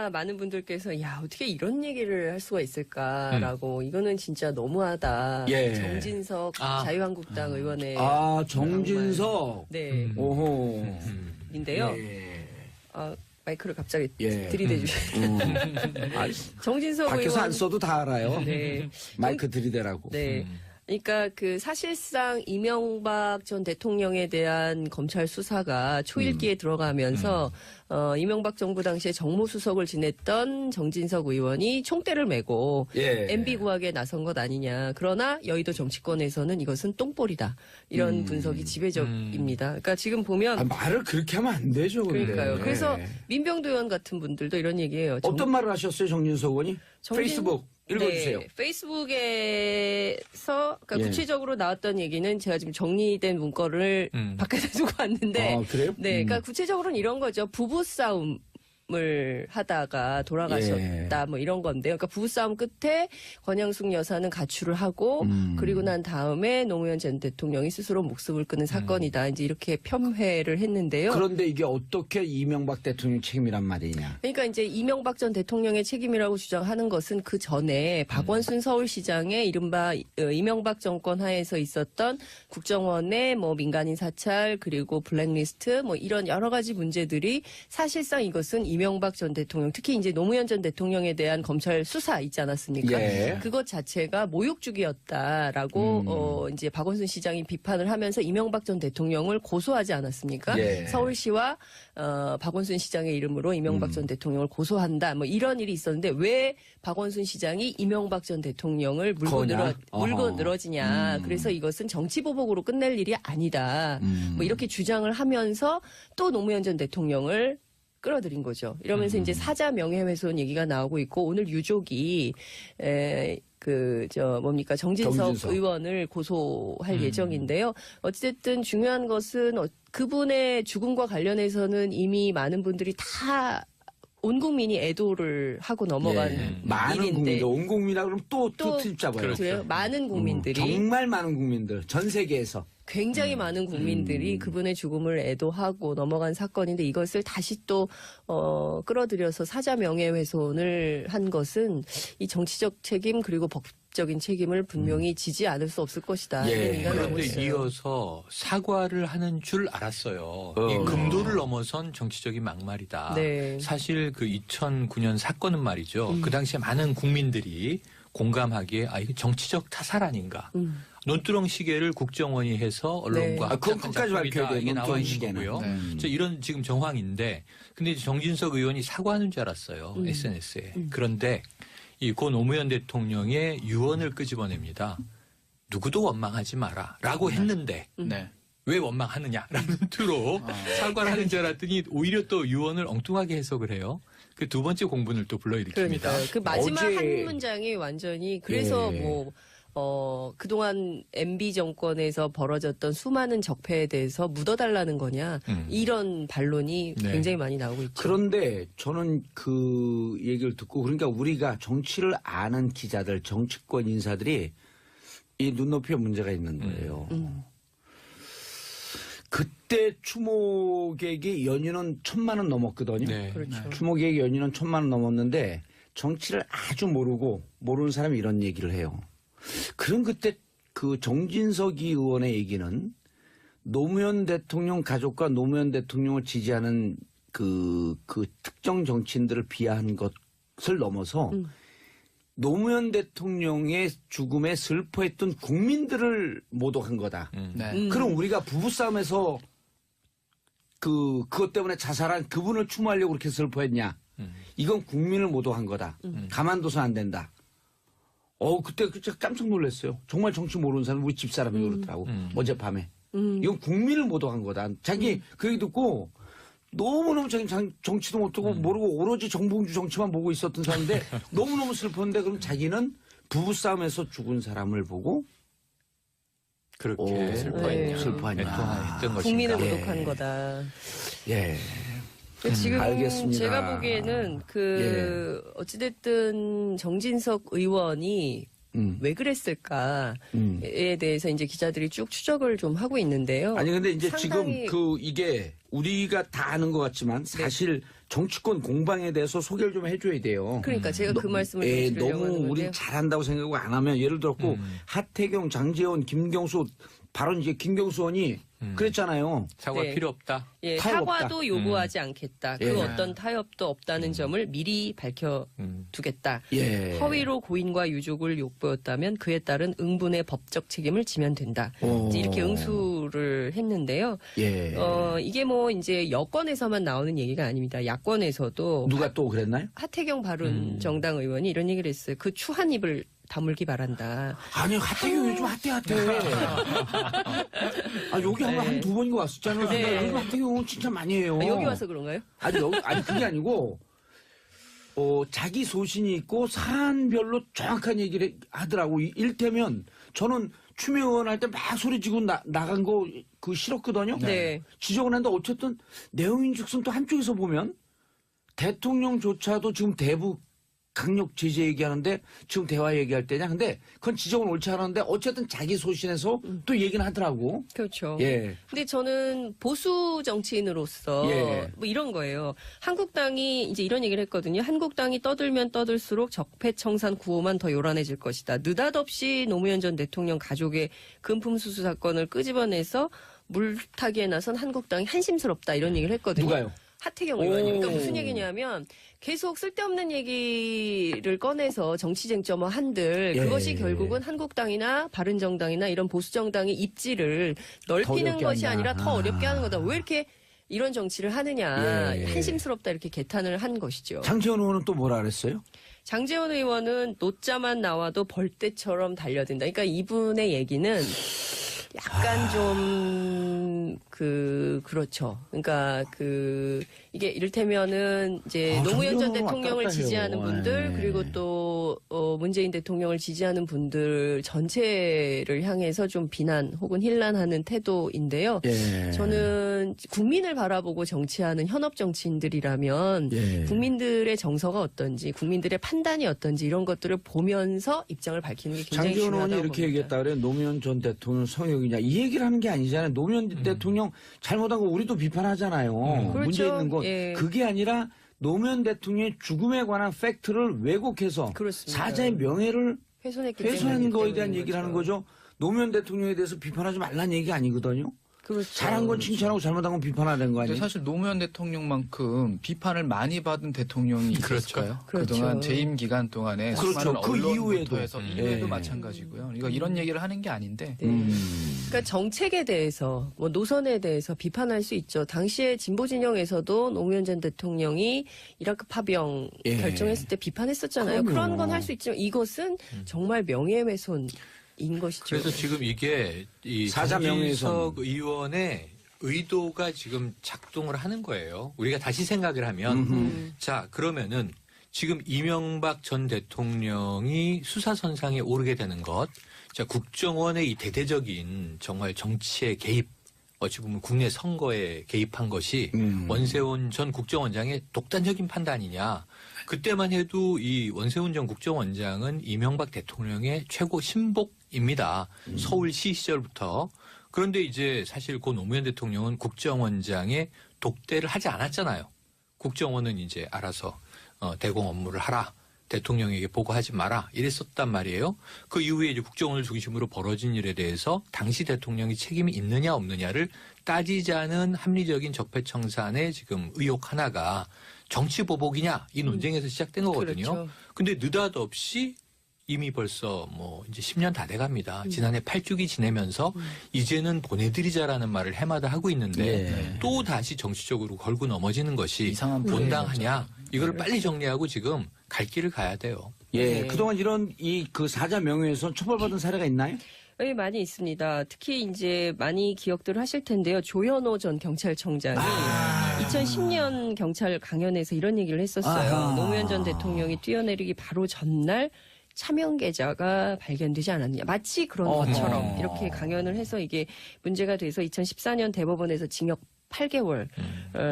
아마 많은 분들께서 야 어떻게 이런 얘기를 할 수가 있을까라고 이거는 진짜 너무하다. 예. 정진석 자유한국당 의원의 정진석. 네. 오호. 인데요. 예. 마이크를 갑자기 예. 들이대 주시네요. 정진석 밖에서 의원 안 써도 다 알아요. 네. 마이크 들이대라고. 네. 그러니까 그 사실상 이명박 전 대통령에 대한 검찰 수사가 초일기에 들어가면서 이명박 정부 당시에 정무수석을 지냈던 정진석 의원이 총대를 메고 예. MB 구하기에 나선 것 아니냐. 그러나 여의도 정치권에서는 이것은 똥볼이다. 이런 분석이 지배적입니다. 그러니까 지금 보면 말을 그렇게 하면 안 되죠. 근데. 그러니까요. 그래서 예. 민병도 의원 같은 분들도 이런 얘기예요. 어떤 말을 하셨어요, 정진석 의원이? 페이스북 읽어주세요. 네, 페이스북에서 그러니까 예. 구체적으로 나왔던 얘기는 제가 지금 정리된 문건을 밖에다 두고 왔는데 그래요? 네, 그러니까 구체적으로는 이런 거죠. 부부 싸움을 하다가 돌아가셨다 예. 뭐 이런 건데요. 그러니까 부부싸움 끝에 권양숙 여사는 가출을 하고 그리고 난 다음에 노무현 전 대통령이 스스로 목숨을 끊은 사건이다. 이제 이렇게 폄훼를 했는데요. 그런데 이게 어떻게 이명박 대통령 책임이란 말이냐. 그러니까 이제 이명박 전 대통령의 책임이라고 주장하는 것은 그 전에 박원순 서울시장의 이른바 이명박 정권 하에서 있었던 국정원의 뭐 민간인 사찰 그리고 블랙리스트 뭐 이런 여러 가지 문제들이 사실상 이것은 이명박 전 대통령 특히 이제 노무현 전 대통령에 대한 검찰 수사 있지 않았습니까? 예. 그것 자체가 모욕주기였다라고 이제 박원순 시장이 비판을 하면서 이명박 전 대통령을 고소하지 않았습니까? 예. 서울시와 박원순 시장의 이름으로 이명박 전 대통령을 고소한다. 뭐 이런 일이 있었는데 왜 박원순 시장이 이명박 전 대통령을 물고 늘어지냐. 그래서 이것은 정치보복으로 끝낼 일이 아니다. 뭐 이렇게 주장을 하면서 또 노무현 전 대통령을 끌어들인 거죠. 이러면서 이제 사자 명예훼손 얘기가 나오고 있고 오늘 유족이 정진석 의원을 고소할 예정인데요. 어찌됐든 중요한 것은 그분의 죽음과 관련해서는 이미 많은 분들이 다 온 국민이 애도를 하고 넘어간 많은 일인데 국민들, 온 국민이라 그러면 또 트집 잡아요. 그래요? 많은 국민들이 정말 많은 국민들, 전 세계에서. 굉장히 많은 국민들이 그분의 죽음을 애도하고 넘어간 사건인데 이것을 다시 또 끌어들여서 사자 명예훼손을 한 것은 이 정치적 책임 그리고 법적인 책임을 분명히 지지 않을 수 없을 것이다. 예. 이런 얘기가 나오고 그런데 있어요. 이어서 사과를 하는 줄 알았어요. 이 금도를 넘어선 정치적인 막말이다. 네. 사실 그 2009년 사건은 말이죠. 그 당시에 많은 국민들이 공감하기에 이거 정치적 타살 아닌가. 논두렁 시계를 국정원이 해서 언론과 네. 그건 끝까지 밝혀야 돼요. 이게 나와 있는 시계는. 거고요. 이런 지금 정황인데 근데 이제 정진석 의원이 사과하는 줄 알았어요. SNS에. 그런데 고 노무현 대통령의 유언을 끄집어냅니다. 누구도 원망하지 마라 라고 했는데 왜 원망하느냐라는 투로 사과를 하는 줄 알았더니 오히려 또 유언을 엉뚱하게 해석을 해요. 그 두 번째 공분을 또 불러일으킵니다. 그러니까요. 그 마지막 어제- 한 문장이 완전히 그래서 예. 그동안 MB 정권에서 벌어졌던 수많은 적폐에 대해서 묻어달라는 거냐 이런 반론이 네. 굉장히 많이 나오고 있죠. 그런데 저는 그 얘기를 듣고 그러니까 우리가 정치를 아는 기자들, 정치권 인사들이 이 눈높이에 문제가 있는 거예요. 그때 추모객이 연인은 1,000만 원 넘었거든요. 네. 그렇죠. 추모객 연인은 1,000만 원 넘었는데 정치를 아주 모르는 사람이 이런 얘기를 해요. 그럼 그때 그 정진석이 의원의 얘기는 노무현 대통령 가족과 노무현 대통령을 지지하는 그 특정 정치인들을 비하한 것을 넘어서 노무현 대통령의 죽음에 슬퍼했던 국민들을 모독한 거다. 그럼 우리가 부부싸움에서 그것 때문에 자살한 그분을 추모하려고 그렇게 슬퍼했냐. 이건 국민을 모독한 거다. 가만둬서 안 된다. 그때 진짜 깜짝 놀랐어요. 정말 정치 모르는 사람, 우리 집사람이 그렇더라고. 어젯밤에. 이건 국민을 모독한 거다. 자기 그 얘기 듣고 너무너무 자기 정치도 못하고 모르고 오로지 정봉주 정치만 보고 있었던 사람인데 너무너무 슬펐는데 그럼 자기는 부부싸움에서 죽은 사람을 보고 그렇게 슬퍼했냐. 슬퍼했냐. 애통했던 것인가. 국민을 예. 모독한 거다. 예. 지금 알겠습니다. 제가 보기에는 어찌됐든 정진석 의원이 왜 그랬을까에 대해서 이제 기자들이 쭉 추적을 좀 하고 있는데요. 아니 근데 이제 상당히- 지금 이게 우리가 다 아는 것 같지만 사실 정치권 공방에 대해서 소개를 좀 해줘야 돼요. 그러니까 제가 그 말씀을 좀 드리려고 너무 하는 우린 건데요. 잘한다고 생각하고 안 하면 예를 들었고 하태경, 장제원, 김경수 바로 이제 김경수 의원이 그랬잖아요. 사과 네. 필요 없다. 예, 타협 사과도 없다. 요구하지 않겠다. 그 예. 어떤 타협도 없다는 점을 미리 밝혀두겠다. 예. 허위로 고인과 유족을 욕보였다면 그에 따른 응분의 법적 책임을 지면 된다. 오. 이제 이렇게 응수를 했는데요. 예. 이게 뭐 이제 여권에서만 나오는 얘기가 아닙니다. 야권에서도 누가 또 그랬나요? 하태경 바른정당 의원이 이런 얘기를 했어요. 그 추한 입을 다물기 바란다. 아니 하태경 요즘 핫해. 아 여기 한두 번인가 왔었잖아요. 네. 요즘 하태경 진짜 많이 해요. 여기 와서 그런가요? 아니 그게 아니고 자기 소신이 있고 사안별로 정확한 얘기를 하더라고. 일테면 저는 추미애 의원 할 때 막 소리지고 나간 거 그 싫었거든요. 네. 지적을 했는데 어쨌든 내용인즉슨 또 한쪽에서 보면 대통령조차도 지금 대북 강력 제재 얘기하는데 지금 대화 얘기할 때냐. 근데 그건 지적은 옳지 않았는데 어쨌든 자기 소신에서 또 얘기는 하더라고. 그렇죠. 예. 근데 저는 보수 정치인으로서 예. 뭐 이런 거예요. 한국당이 이제 이런 얘기를 했거든요. 한국당이 떠들면 떠들수록 적폐청산 구호만 더 요란해질 것이다. 느닷없이 노무현 전 대통령 가족의 금품수수 사건을 끄집어내서 물타기에 나선 한국당이 한심스럽다 이런 얘기를 했거든요. 누가요? 하태경 의원이. 그러니까 오. 무슨 얘기냐면 계속 쓸데없는 얘기를 꺼내서 정치 쟁점화 한들 예. 그것이 결국은 한국당이나 바른정당이나 이런 보수정당의 입지를 넓히는 어렵게 것이 한다. 아니라 더 어렵게 하는 거다. 왜 이렇게 이런 정치를 하느냐. 예. 한심스럽다 이렇게 개탄을 한 것이죠. 장재원 의원은 또 뭐라 그랬어요? 장제원 의원은 노자만 나와도 벌떼처럼 달려든다. 그러니까 이분의 얘기는 약간 좀 그렇죠. 그러니까 이게 이를테면은 이제 노무현 전 장제원 대통령을 왔다 갔다 지지하는 해요. 분들 예. 그리고 또 문재인 대통령을 지지하는 분들 전체를 향해서 좀 비난 혹은 힐난하는 태도인데요. 예. 저는 국민을 바라보고 정치하는 현업 정치인들이라면 예. 국민들의 정서가 어떤지 국민들의 판단이 어떤지 이런 것들을 보면서 입장을 밝히는 게 굉장히 장재원 중요하다고 의원이 이렇게 봅니다. 얘기했다 그래. 노무현 전 대통령 성역이냐. 이 얘기를 하는 게 아니잖아요. 노무현 대통령 잘못한 거 우리도 비판하잖아요. 문제 그렇죠. 있는 건. 예. 그게 아니라 노무현 대통령의 죽음에 관한 팩트를 왜곡해서 그렇습니다. 사자의 명예를 훼손했기 훼손한 때문이기 거에 대한 때문인 얘기를 하는 거죠. 노무현 대통령에 대해서 비판하지 말라는 얘기 아니거든요. 그렇죠. 잘한 건 칭찬하고 잘못한 건 비판하는 거 근데 아니에요? 사실 노무현 대통령만큼 비판을 많이 받은 대통령이 그렇죠. 있을까요? 그렇죠. 그동안 재임 기간 동안에 그렇죠. 수많은 그 언론부터 이후에도. 해서 예. 이후에도 마찬가지고요. 그러니까 이런 얘기를 하는 게 아닌데 네. 그러니까 정책에 대해서 뭐 노선에 대해서 비판할 수 있죠. 당시에 진보 진영에서도 노무현 전 대통령이 이라크 파병 예. 결정했을 때 비판했었잖아요. 그럼요. 그런 건 할 수 있지만 이것은 정말 명예훼손인 것이죠. 그래서 지금 이게 이 사자 명예훼손. 정진석 의원의 의도가 지금 작동을 하는 거예요. 우리가 다시 생각을 하면 자 그러면은 지금 이명박 전 대통령이 수사선상에 오르게 되는 것, 자 국정원의 이 대대적인 정말 정치의 개입, 어찌 보면 국내 선거에 개입한 것이 원세훈 전 국정원장의 독단적인 판단이냐. 그때만 해도 이 원세훈 전 국정원장은 이명박 대통령의 최고 신복입니다. 서울시 시절부터. 그런데 이제 사실 고 노무현 대통령은 국정원장의 독대를 하지 않았잖아요. 국정원은 이제 알아서 대공 업무를 하라. 대통령에게 보고하지 마라. 이랬었단 말이에요. 그 이후에 이제 국정원을 중심으로 벌어진 일에 대해서 당시 대통령이 책임이 있느냐 없느냐를 따지자는 합리적인 적폐청산의 지금 의혹 하나가 정치 보복이냐 이 논쟁에서 시작된 거거든요. 그렇죠. 근데 느닷없이 이미 벌써 뭐 이제 10년 다 돼갑니다. 지난해 8주기 지내면서 이제는 보내드리자라는 말을 해마다 하고 있는데 예. 또 다시 정치적으로 걸고 넘어지는 것이 이상한 온당하냐? 이거를 빨리 정리하고 지금 갈 길을 가야 돼요. 예. 네. 그동안 이런 그 사자 명예훼손 처벌받은 사례가 있나요? 네, 많이 있습니다. 특히 이제 많이 기억들 하실 텐데요. 조현오 전 경찰청장이 2010년 경찰 강연에서 이런 얘기를 했었어요. 아하. 노무현 전 대통령이 뛰어내리기 바로 전날 차명 계좌가 발견되지 않았느냐. 마치 그런 어허. 것처럼 이렇게 강연을 해서 이게 문제가 돼서 2014년 대법원에서 징역 8개월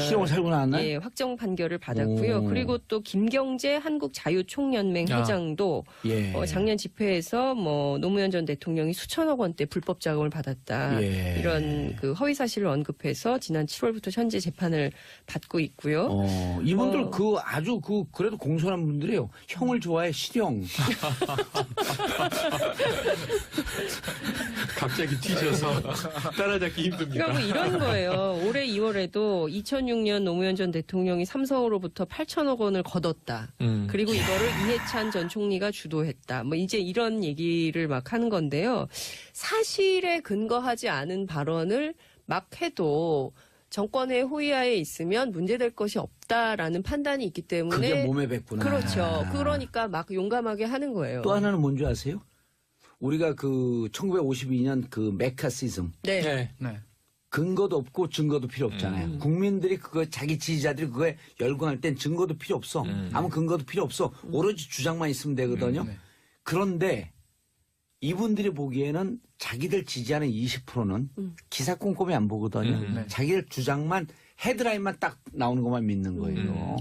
실형을 살고 나왔나요? 예, 확정 판결을 받았고요. 오. 그리고 또 김경재 한국자유총연맹 아. 회장도 예. 작년 집회에서 뭐 노무현 전 대통령이 수천억 원대 불법 자금을 받았다. 예. 이런 그 허위 사실을 언급해서 지난 7월부터 현재 재판을 받고 있고요. 이분들 어. 아주 그래도 공손한 분들이에요. 형을 좋아해 실형. 갑자기 뒤져서 따라잡기 힘듭니다. 그러니까 뭐 이런 거예요. 올해 2월에도 2006년 노무현 전 대통령이 삼성으로부터 8천억 원을 거뒀다. 그리고 이거를 이해찬 전 총리가 주도했다. 뭐 이제 이런 얘기를 막 하는 건데요. 사실에 근거하지 않은 발언을 막 해도 정권의 호위하에 있으면 문제될 것이 없다라는 판단이 있기 때문에 그게 몸에 뱉구나. 그렇죠. 그러니까 막 용감하게 하는 거예요. 또 하나는 뭔지 아세요? 우리가 1952년 메카시즘. 네. 네. 네. 근거도 없고 증거도 필요 없잖아요. 국민들이 자기 지지자들이 그거에 열광할 땐 증거도 필요 없어. 아무 근거도 필요 없어. 오로지 주장만 있으면 되거든요. 네. 그런데 이분들이 보기에는 자기들 지지하는 20%는 기사 꼼꼼히 안 보거든요. 네. 자기들 주장만 헤드라인만 딱 나오는 것만 믿는 거예요.